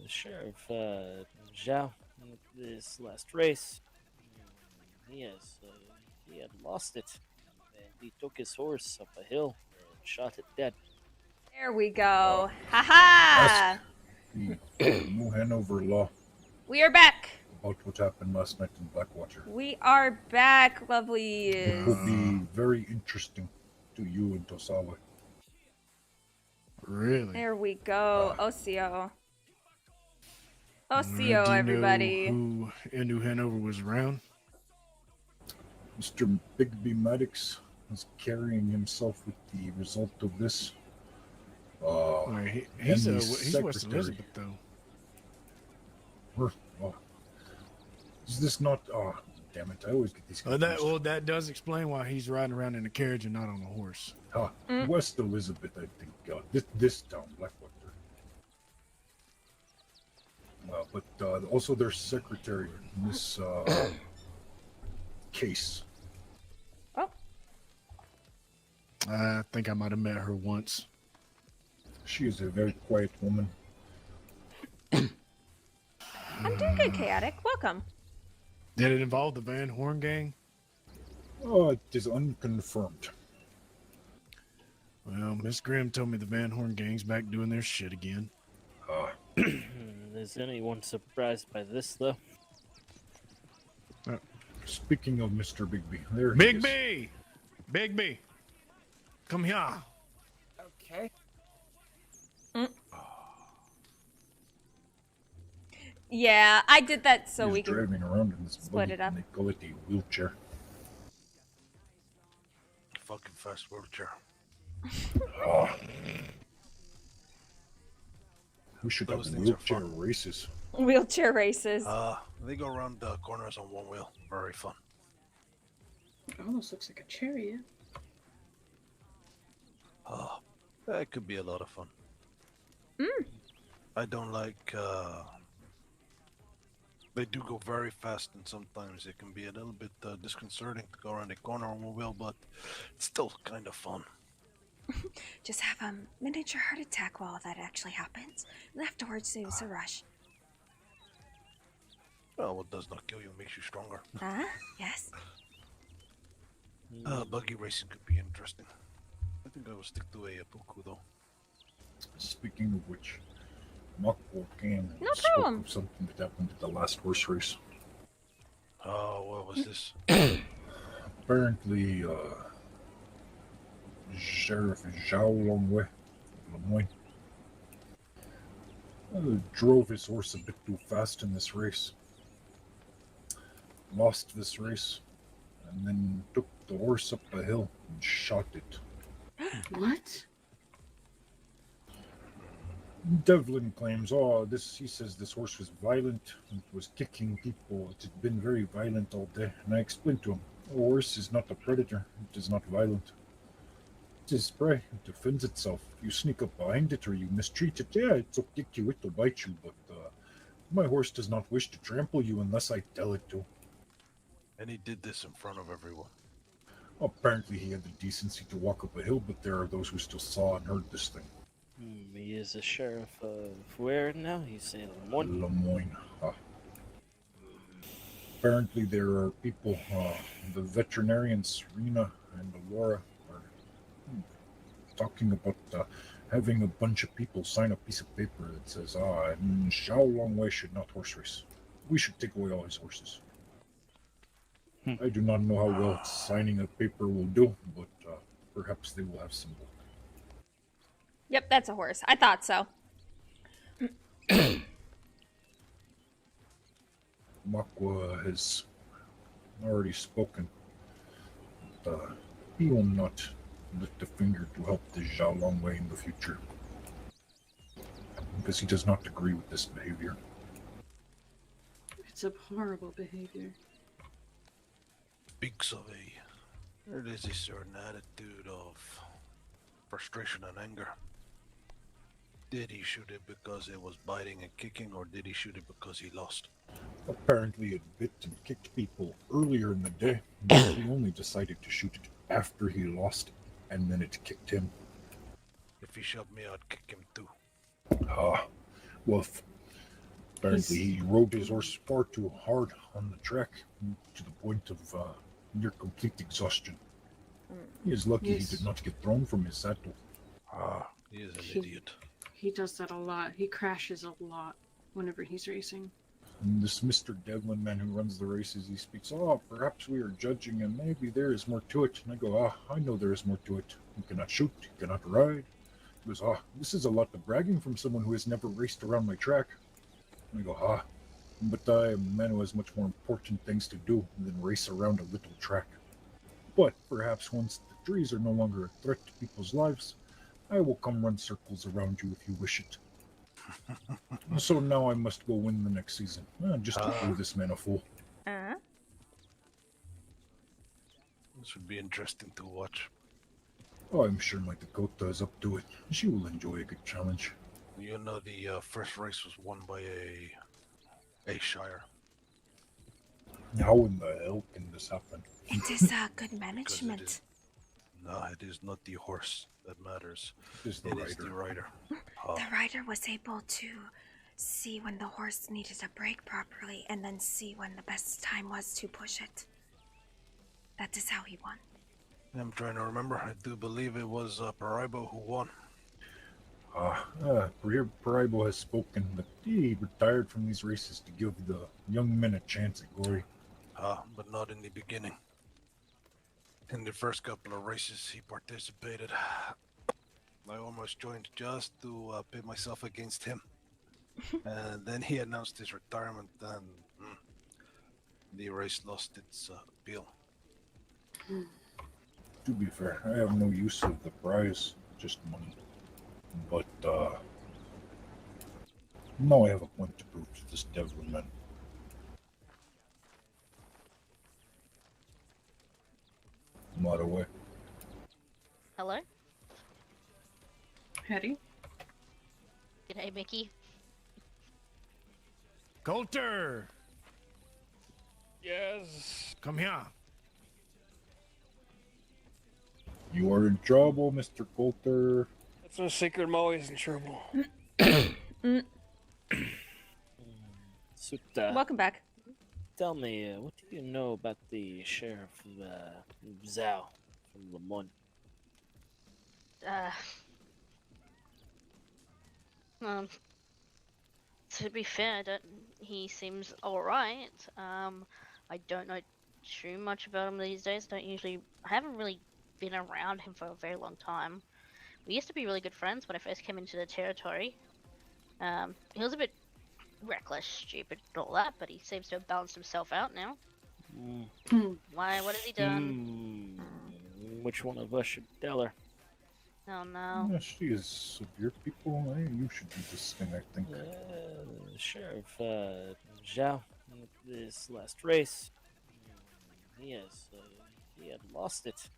Sheriff Zhao, this last race, he had lost it, and he took his horse up a hill and shot it dead. There we go. Ha-ha! New Hanover law We are back. about what happened last night in Blackwater. We are back, lovely. It will be very interesting to you and Tosawa. Really? There we go. OCO. Do OCO, you everybody. know who in New Hanover was around? Mr. Bigby Maddox is carrying himself with the result of this. He's and West Elizabeth, though. Is this not? Damn it! I always get these confused. That does explain why he's riding around in a carriage and not on a horse. West Elizabeth, I think. This town, Blackwater. But also their secretary in this case. Oh. I think I might have met her once. She is a very quiet woman. I'm doing good, Chaotic. Welcome. Did it involve the Van Horn gang? Oh, it is unconfirmed. Well, Miss Grimm told me the Van Horn gang's back doing their shit again. Is anyone surprised by this, though? Speaking of Mr. Bigby, there he is. Bigby! Bigby! Come here. Okay. Yeah, I did that so He's we can driving around in this split buggy, it up. and they call it a wheelchair. Fucking fast wheelchair. We should have Those things are wheelchair fun. races. wheelchair races. They go around the corners on one wheel. Very fun. It almost looks like a chariot. That could be a lot of fun. I don't like. They do go very fast, and sometimes it can be a little bit disconcerting to go around a corner on one wheel, but it's still kind of fun. Just have a miniature heart attack while that actually happens. And afterwards, there's a rush. Well, what does not kill you makes you stronger. Yes. Buggy racing could be interesting. I think I will stick to a puku though. Speaking of which, Mako came No and spoke problem. of something that happened at the last horse race. Oh, what was this? Apparently, Sheriff Zhao Longwei of Lemoyne drove his horse a bit too fast in this race. Lost this race, and then took the horse up a hill and shot it. What? Devlin claims, he says this horse was violent, it was kicking people, it had been very violent all day. And I explained to him, a horse is not a predator, it is not violent. It is prey, it defends itself. If you sneak up behind it or you mistreat it, yeah, it'll kick you, it'll bite you, but my horse does not wish to trample you unless I tell it to. And he did this in front of everyone. Apparently he had the decency to walk up a hill, but there are those who still saw and heard this thing. He is a sheriff of where now? He's in Lemoyne. Lemoyne. Apparently there are people, the veterinarians, Rena and Laura, are talking about having a bunch of people sign a piece of paper that says, Xiao Longwei should not horse race. We should take away all his horses. I do not know how well signing a paper will do, but perhaps they will have some vote. Yep, that's a horse. I thought so. Makwa has already spoken. He will not lift a finger to help the Zhao Longwei in the future. Because he does not agree with this behavior. It's a horrible behavior. Speaks of there is a certain attitude of frustration and anger. Did he shoot it because it was biting and kicking, or did he shoot it because he lost? Apparently it bit and kicked people earlier in the day, but he only decided to shoot it after he lost, and then it kicked him. If he shoved me, I'd kick him too. Well, Apparently, He's- he rode his horse far too hard on the track to the point of near complete exhaustion. He is lucky he Yes. did not get thrown from his saddle. Ah, he is an He- idiot. He does that a lot. He crashes a lot whenever he's racing. And this Mr. Devlin man who runs the races, he speaks, "Oh, perhaps we are judging, and maybe there is more to it." And I go, I know there is more to it. You cannot shoot, you cannot ride. He goes, this is a lot of bragging from someone who has never raced around my track. And I go, but I am a man who has much more important things to do than race around a little track. But perhaps once the trees are no longer a threat to people's lives, I will come run circles around you if you wish it. So now I must go win the next season, just to prove this man a fool. This would be interesting to watch. Oh, I'm sure my Dakota is up to it. She will enjoy a good challenge. You know, the first race was won by a Shire. How in the hell can this happen? It is good management. No, it is not the horse that matters. It is the It rider. is the rider. The rider was able to see when the horse needed a break properly and then see when the best time was to push it. That is how he won. I'm trying to remember. I do believe it was Paraibo who won. Paraibo has spoken that he retired from these races to give the young men a chance at glory. But not in the beginning. In the first couple of races he participated, I almost joined just to pit myself against him. And then he announced his retirement, and the race lost its appeal. To be fair, I have no use of the prize, just money. But, now I have a point to prove to this Devlin man. Not away. Hello? Hetty? G'day, Mickey. Coulter, Yes. come here. You are in trouble, Mr. Coulter. That's no secret. I'm always in trouble. Sutta, Welcome back. tell me, what do you know about the sheriff Zhao from Lamont? To be fair, he seems alright. I don't know too much about him these days. I haven't really been around him for a very long time. We used to be really good friends when I first came into the territory. He was a bit reckless, stupid, and all that, but he seems to have balanced himself out now. Why? What has he done? Which one of us should tell her? Oh no. Yeah, she is of your people. You should do this thing, I think. Sheriff Zhao, this last race, he had lost it,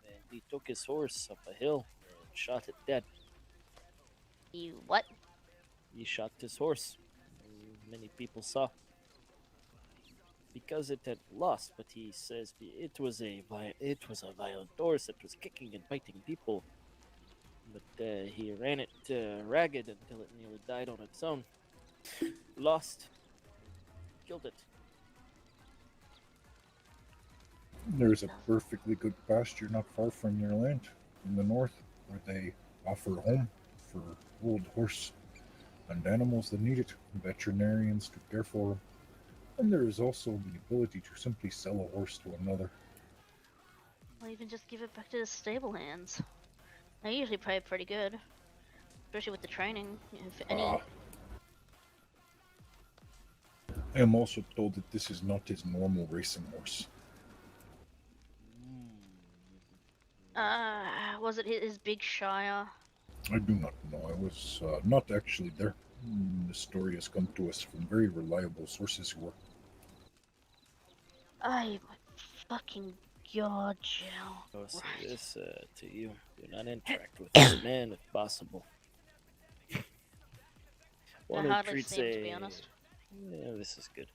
and he took his horse up a hill and shot it dead. You what? He shot his horse. Many people saw. Because it had lost, but he says it was a violent horse that was kicking and biting people. But he ran it ragged until it nearly died on its own. Lost. Killed it. There's a perfectly good pasture not far from your land in the north where they offer a home for old horse and animals that need it, veterinarians to care for them. And there is also the ability to simply sell a horse to another. Or even just give it back to the stable hands. They usually pay pretty good, especially with the training. If any, I am also told that this is not his normal racing horse. was it his big Shire? I do not know. I was not actually there. The story has come to us from very reliable sources who were. Oh my fucking god, Jill. I will say Right. this to you: do not interact with this man if possible. I hardly seem, to be honest. Yeah, this is good.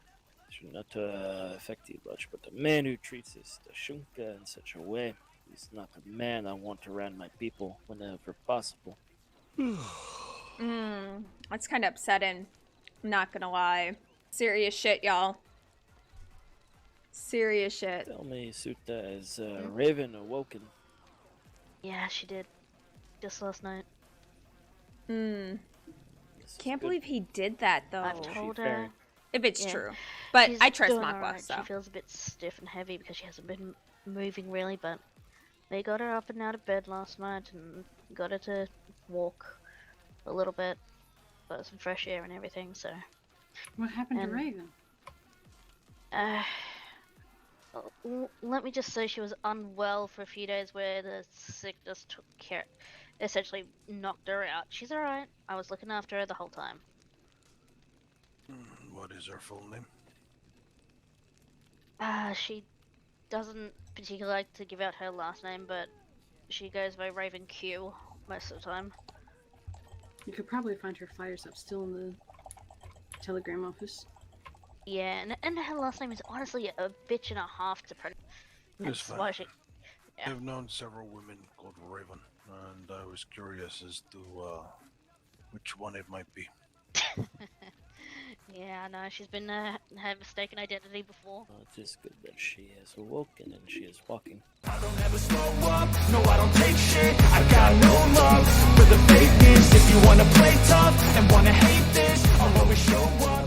Should not affect you much, but a man who treats his Tashunka in such a way is not a man I want around my people whenever possible. That's kind of upsetting. Not gonna lie. Serious shit, y'all. Serious shit. Tell me, Suta, is Raven awoken? Yeah, she did. Just last night. Hmm. This is Can't good. believe he did that, though. I've How's she told her. faring? If it's Yeah. true. But She's I trust doing Makwa, alright. so. She feels a bit stiff and heavy because she hasn't been moving really, but they got her up and out of bed last night and got her to walk a little bit, got some fresh air and everything, so. What happened to And- Raven? Let me just say she was unwell for a few days where the sickness took care, essentially knocked her out. She's alright. I was looking after her the whole time. What is her full name? She doesn't particularly like to give out her last name, but she goes by Raven Q most of the time. You could probably find her flyers up still in the telegram office. Yeah, and her last name is honestly a bitch and a half to pronounce. It's That's fine. why she. Yeah. I've known several women called Raven, and I was curious as to which one it might be. Yeah, no, she's been had mistaken identity before. It is good that she has awoken and she is walking. I don't ever slow up, no I don't take shit. I got no love for the fakeness. If you wanna play tough and wanna hate this, I'll always show up.